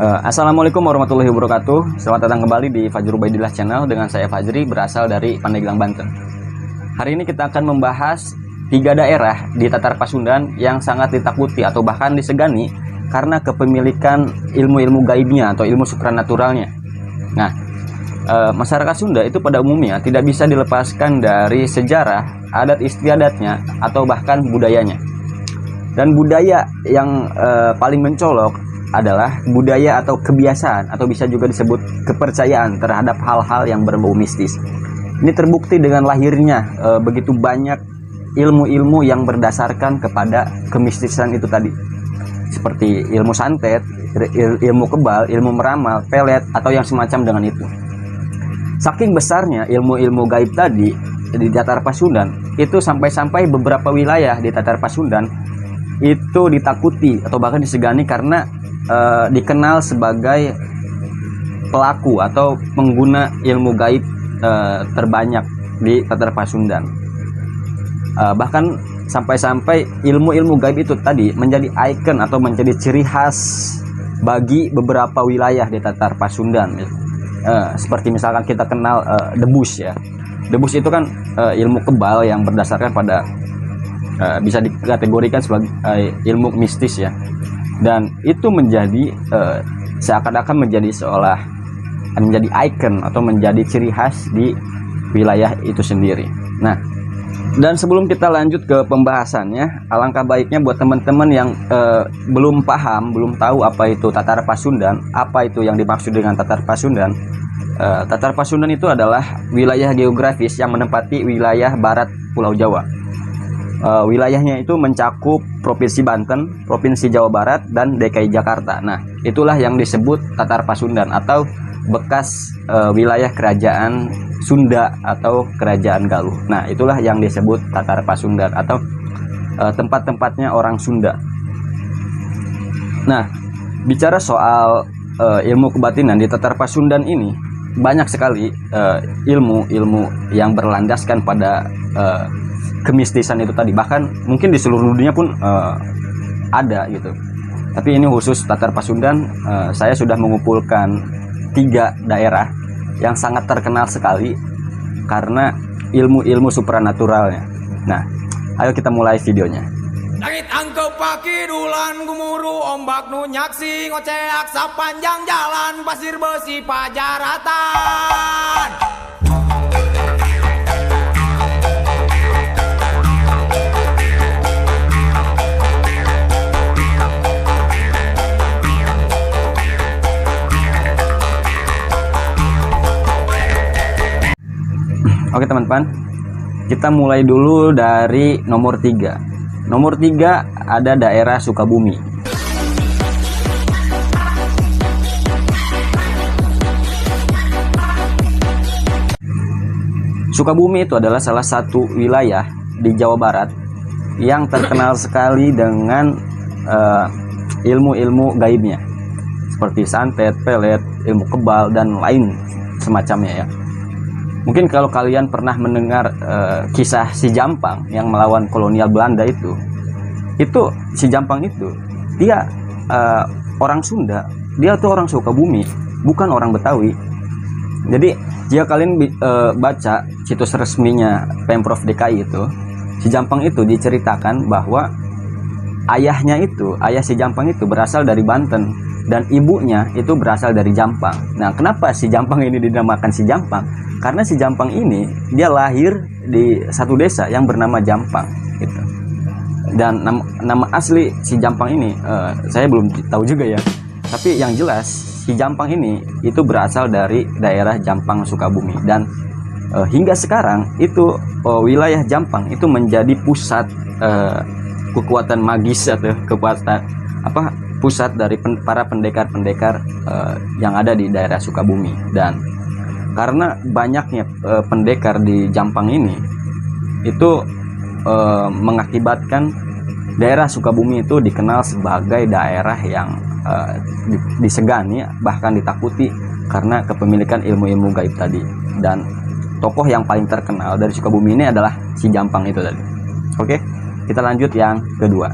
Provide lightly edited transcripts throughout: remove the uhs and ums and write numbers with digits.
Assalamualaikum warahmatullahi wabarakatuh. Selamat datang kembali di Fajri Ubaidillah Channel dengan saya Fajri, berasal dari Pandeglang, Banten. Hari ini kita akan membahas 3 daerah di Tatar Pasundan yang sangat ditakuti atau bahkan disegani karena kepemilikan ilmu-ilmu gaibnya atau ilmu supranaturalnya. Nah, masyarakat Sunda itu pada umumnya tidak bisa dilepaskan dari sejarah, adat istiadatnya, atau bahkan budayanya. Dan budaya yang paling mencolok adalah budaya atau kebiasaan, atau bisa juga disebut kepercayaan terhadap hal-hal yang berbau mistis. Ini terbukti dengan lahirnya begitu banyak ilmu-ilmu yang berdasarkan kepada kemistisan itu tadi, seperti ilmu santet, ilmu kebal, ilmu meramal, pelet, atau yang semacam dengan itu. Saking besarnya ilmu-ilmu gaib tadi di Tatar Pasundan, itu sampai-sampai beberapa wilayah di Tatar Pasundan itu ditakuti atau bahkan disegani karena dikenal sebagai pelaku atau pengguna ilmu gaib terbanyak di Tatar Pasundan. Bahkan sampai-sampai ilmu-ilmu gaib itu tadi menjadi ikon atau menjadi ciri khas bagi beberapa wilayah di Tatar Pasundan. Seperti misalkan kita kenal debus ya. Debus itu kan ilmu kebal yang berdasarkan pada bisa dikategorikan sebagai ilmu mistis ya. Dan itu menjadi seakan-akan menjadi menjadi ikon atau menjadi ciri khas di wilayah itu sendiri. Nah, dan sebelum kita lanjut ke pembahasannya, alangkah baiknya buat teman-teman yang belum paham, belum tahu apa itu Tatar Pasundan, apa itu yang dimaksud dengan Tatar Pasundan. Tatar Pasundan itu adalah wilayah geografis yang menempati wilayah barat Pulau Jawa. Wilayahnya itu mencakup Provinsi Banten, Provinsi Jawa Barat, dan DKI Jakarta. Nah, itulah yang disebut Tatar Pasundan atau bekas wilayah kerajaan Sunda atau kerajaan Galuh. Nah, itulah yang disebut Tatar Pasundan atau tempat-tempatnya orang Sunda. Nah, bicara soal ilmu kebatinan di Tatar Pasundan ini, banyak sekali ilmu-ilmu yang berlandaskan pada kemistisan itu tadi. Bahkan mungkin di seluruh dunia pun ada gitu. Tapi ini khusus Tatar Pasundan, saya sudah mengumpulkan 3 daerah yang sangat terkenal sekali karena ilmu-ilmu supranaturalnya. Nah, ayo kita mulai videonya. Langit angkep pakidulan gumuruh ombak nu nyaksi ngoceak sapanjang jalan pasir besi pajaratan. Oke teman-teman, kita mulai dulu dari nomor 3. Nomor 3 ada daerah Sukabumi. Sukabumi itu adalah salah satu wilayah di Jawa Barat yang terkenal sekali dengan ilmu-ilmu gaibnya, seperti santet, pelet, ilmu kebal, dan lain semacamnya ya. Mungkin kalau kalian pernah mendengar kisah si Jampang yang melawan kolonial Belanda itu si Jampang itu dia orang Sunda, dia tuh orang Sukabumi, bukan orang Betawi. Jadi jika kalian baca situs resminya Pemprov DKI itu, si Jampang itu diceritakan bahwa ayah si Jampang itu berasal dari Banten dan ibunya itu berasal dari Jampang. Nah, kenapa si Jampang ini dinamakan si Jampang? Karena si Jampang ini dia lahir di satu desa yang bernama Jampang gitu. Dan nama asli si Jampang ini saya belum tahu juga ya. Tapi yang jelas si Jampang ini itu berasal dari daerah Jampang Sukabumi, dan hingga sekarang itu wilayah Jampang itu menjadi pusat kekuatan magis atau kekuatan pusat dari para pendekar-pendekar yang ada di daerah Sukabumi. Dan karena banyaknya pendekar di Jampang ini itu mengakibatkan daerah Sukabumi itu dikenal sebagai daerah yang disegani bahkan ditakuti karena kepemilikan ilmu-ilmu gaib tadi. Dan tokoh yang paling terkenal dari Sukabumi ini adalah si Jampang itu tadi. Oke, kita lanjut yang kedua.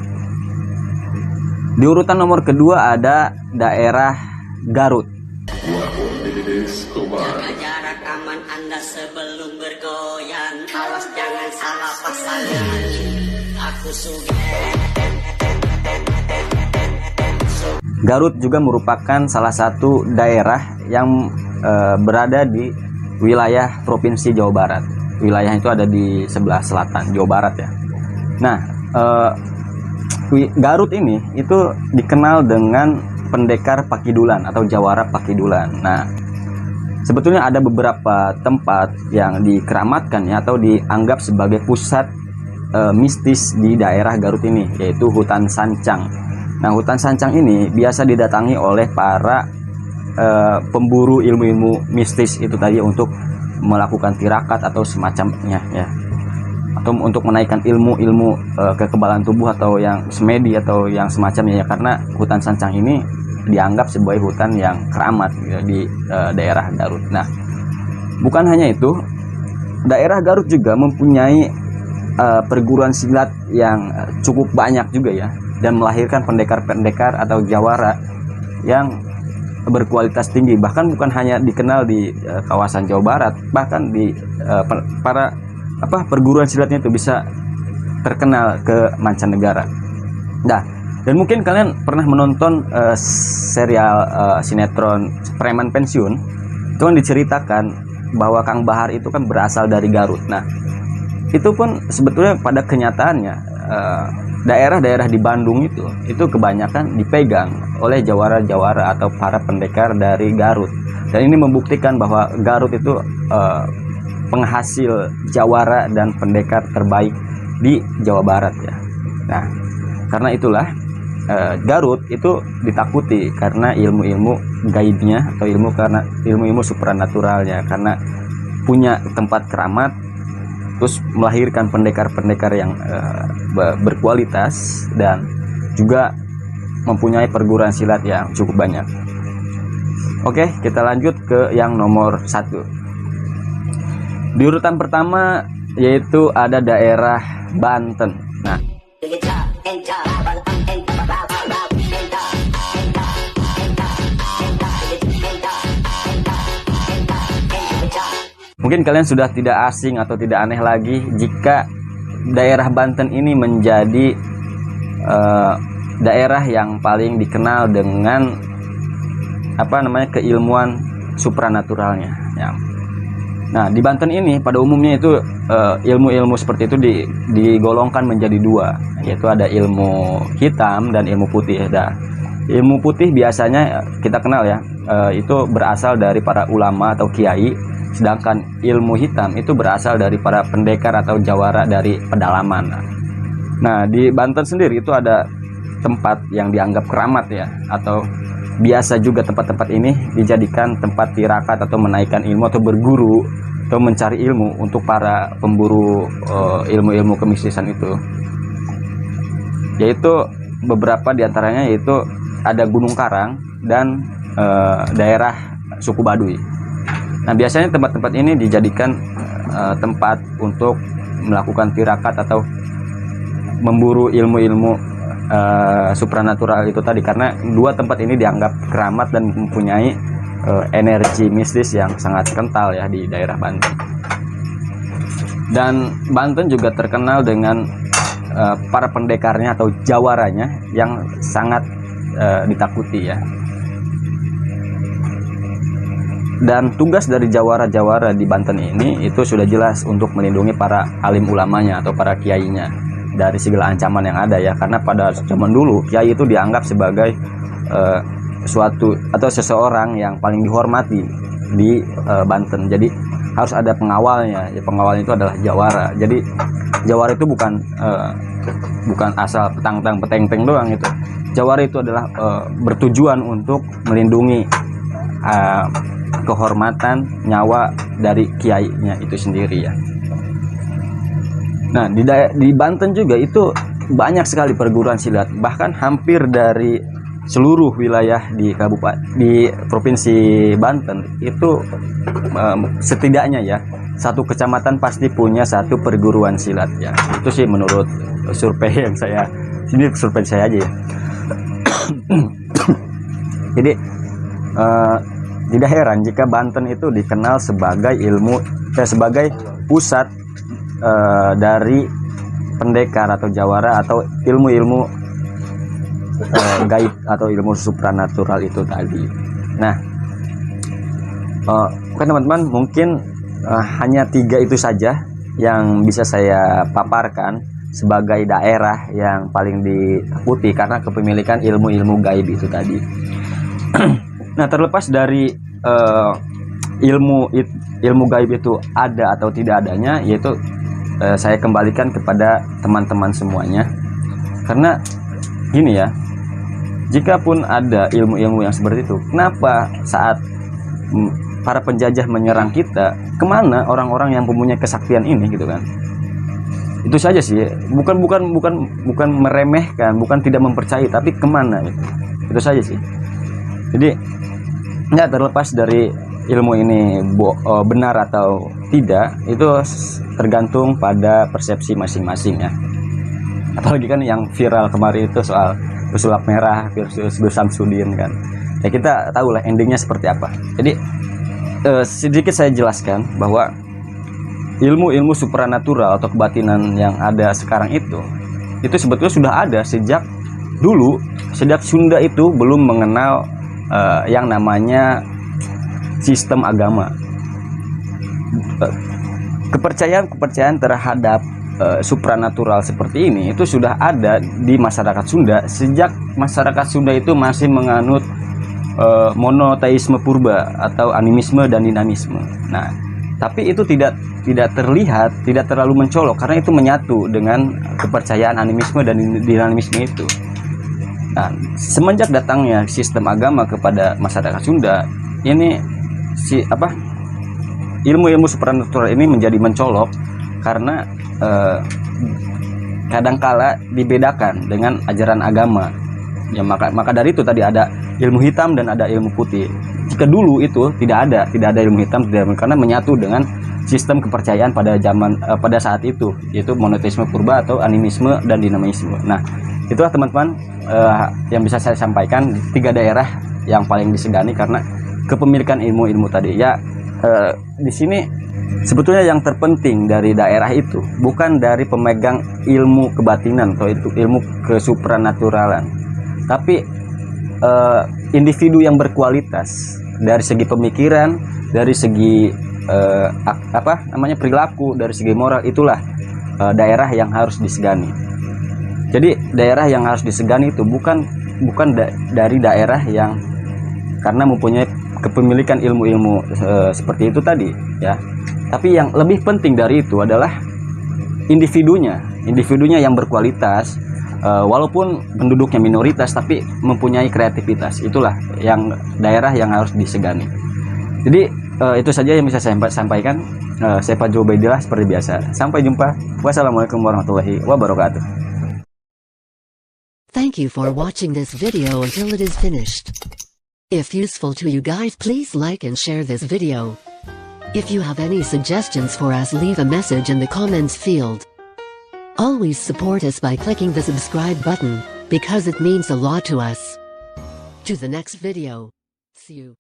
Di urutan nomor kedua ada daerah Garut. Jaga jarak aman Anda sebelum bergoyang. Awas jangan salah pasangan. Aku sugih. Garut juga merupakan salah satu daerah yang berada di wilayah Provinsi Jawa Barat. Wilayah itu ada di sebelah selatan Jawa Barat ya. Nah, Garut ini itu dikenal dengan pendekar Pakidulan atau jawara Pakidulan. Nah, sebetulnya ada beberapa tempat yang dikeramatkan ya atau dianggap sebagai pusat mistis di daerah Garut ini, yaitu Hutan Sancang. Nah, Hutan Sancang ini biasa didatangi oleh para pemburu ilmu-ilmu mistis itu tadi untuk melakukan tirakat atau semacamnya ya, atau untuk menaikkan ilmu-ilmu kekebalan tubuh atau yang semedi atau yang semacamnya ya, karena Hutan Sancang ini dianggap sebagai hutan yang keramat gitu, di daerah Garut. Nah, bukan hanya itu, daerah Garut juga mempunyai perguruan silat yang cukup banyak juga ya, dan melahirkan pendekar-pendekar atau jawara yang berkualitas tinggi. Bahkan bukan hanya dikenal di kawasan Jawa Barat, bahkan di perguruan silatnya itu bisa terkenal ke mancanegara. Nah, dan mungkin kalian pernah menonton serial sinetron Preman Pensiun. Itu kan diceritakan bahwa Kang Bahar itu kan berasal dari Garut. Nah, itu pun sebetulnya pada kenyataannya daerah-daerah di Bandung itu kebanyakan dipegang oleh jawara-jawara atau para pendekar dari Garut. Dan ini membuktikan bahwa Garut itu penghasil jawara dan pendekar terbaik di Jawa Barat ya. Nah, karena itulah Garut itu ditakuti karena ilmu-ilmu gaibnya atau ilmu-ilmu supranaturalnya, karena punya tempat keramat, terus melahirkan pendekar-pendekar yang berkualitas dan juga mempunyai perguruan silat yang cukup banyak. Oke, kita lanjut ke yang nomor 1. Di urutan pertama yaitu ada daerah Banten. Nah, mungkin kalian sudah tidak asing atau tidak aneh lagi jika daerah Banten ini menjadi daerah yang paling dikenal dengan keilmuan supranaturalnya ya. Nah, di Banten ini pada umumnya itu ilmu-ilmu seperti itu digolongkan menjadi 2, yaitu ada ilmu hitam dan ilmu putih. Nah, ilmu putih biasanya kita kenal ya, itu berasal dari para ulama atau kiai, sedangkan ilmu hitam itu berasal dari para pendekar atau jawara dari pedalaman. Nah, di Banten sendiri itu ada tempat yang dianggap keramat ya, atau biasa juga tempat-tempat ini dijadikan tempat tirakat atau menaikkan ilmu atau berguru atau mencari ilmu untuk para pemburu ilmu-ilmu kemistisan itu. Yaitu beberapa diantaranya yaitu ada Gunung Karang dan daerah suku Baduy. Nah, biasanya tempat-tempat ini dijadikan tempat untuk melakukan tirakat atau memburu ilmu-ilmu supranatural itu tadi, karena 2 tempat ini dianggap keramat dan mempunyai energi mistis yang sangat kental ya di daerah Banten. Dan Banten juga terkenal dengan para pendekarnya atau jawaranya yang sangat ditakuti ya. Dan tugas dari jawara-jawara di Banten ini itu sudah jelas untuk melindungi para alim ulamanya atau para kiainya dari segala ancaman yang ada ya, karena pada zaman dulu kiai itu dianggap sebagai suatu atau seseorang yang paling dihormati di Banten. Jadi harus ada pengawalnya. Ya, pengawalnya itu adalah jawara. Jadi jawara itu bukan asal petang-peteng doang itu. Jawara itu adalah bertujuan untuk melindungi kehormatan nyawa dari kiainya itu sendiri ya. Nah, di Banten juga itu banyak sekali perguruan silat, bahkan hampir dari seluruh wilayah di provinsi Banten itu setidaknya ya 1 kecamatan pasti punya 1 perguruan silat ya. Itu sih menurut survei yang survei saya aja ya. Jadi tidak heran jika Banten itu dikenal sebagai sebagai pusat dari pendekar atau jawara atau ilmu-ilmu gaib atau ilmu supranatural itu tadi. Nah, oke teman-teman, mungkin hanya 3 itu saja yang bisa saya paparkan sebagai daerah yang paling ditakuti karena kepemilikan ilmu-ilmu gaib itu tadi. Nah, terlepas dari ilmu gaib itu ada atau tidak adanya, yaitu saya kembalikan kepada teman-teman semuanya. Karena gini ya, jikapun ada ilmu-ilmu yang seperti itu, kenapa saat para penjajah menyerang kita, kemana orang-orang yang mempunyai kesaktian ini gitu kan? Itu saja sih, bukan meremehkan, bukan tidak mempercayai, tapi kemana gitu. Itu saja sih. Jadi nggak terlepas dari ilmu ini benar atau tidak, itu tergantung pada persepsi masing-masing ya. Apalagi kan yang viral kemarin itu soal pesulap merah versus Gus Samsudin kan. Ya kita tahu lah endingnya seperti apa. Jadi sedikit saya jelaskan bahwa ilmu-ilmu supranatural atau kebatinan yang ada sekarang itu sebetulnya sudah ada sejak dulu, sejak Sunda itu belum mengenal yang namanya sistem agama. Kepercayaan terhadap supranatural seperti ini itu sudah ada di masyarakat Sunda sejak masyarakat Sunda itu masih menganut monoteisme purba atau animisme dan dinamisme. Nah, tapi itu tidak terlihat, tidak terlalu mencolok karena itu menyatu dengan kepercayaan animisme dan dinamisme itu. Nah, semenjak datangnya sistem agama kepada masyarakat Sunda, ini ilmu-ilmu supranatural ini menjadi mencolok karena kadangkala dibedakan dengan ajaran agama. Ya, maka dari itu tadi ada ilmu hitam dan ada ilmu putih. Jika dulu itu tidak ada ilmu hitam, karena menyatu dengan sistem kepercayaan pada saat itu, yaitu monoteisme purba atau animisme dan dinamisme. Nah, itulah teman-teman yang bisa saya sampaikan 3 daerah yang paling disegani karena kepemilikan ilmu-ilmu tadi. Ya, di sini sebetulnya yang terpenting dari daerah itu bukan dari pemegang ilmu kebatinan atau itu ilmu kesupranaturalan, tapi individu yang berkualitas dari segi pemikiran, dari segi perilaku, dari segi moral. Itulah daerah yang harus disegani. Jadi daerah yang harus disegani itu bukan dari daerah yang karena mempunyai kepemilikan ilmu-ilmu seperti itu tadi ya, tapi yang lebih penting dari itu adalah individunya yang berkualitas. Walaupun penduduknya minoritas tapi mempunyai kreativitas, itulah yang daerah yang harus disegani. Jadi itu saja yang bisa saya sampaikan. Saya Fajri Ubaidillah seperti biasa. Sampai jumpa. Wassalamualaikum warahmatullahi wabarakatuh. Thank you for watching this video until it is finished. If useful to you guys, please like and share this video. If you have any suggestions for us, leave a message in the comments field. Always support us by clicking the subscribe button, because it means a lot to us. To the next video. See you.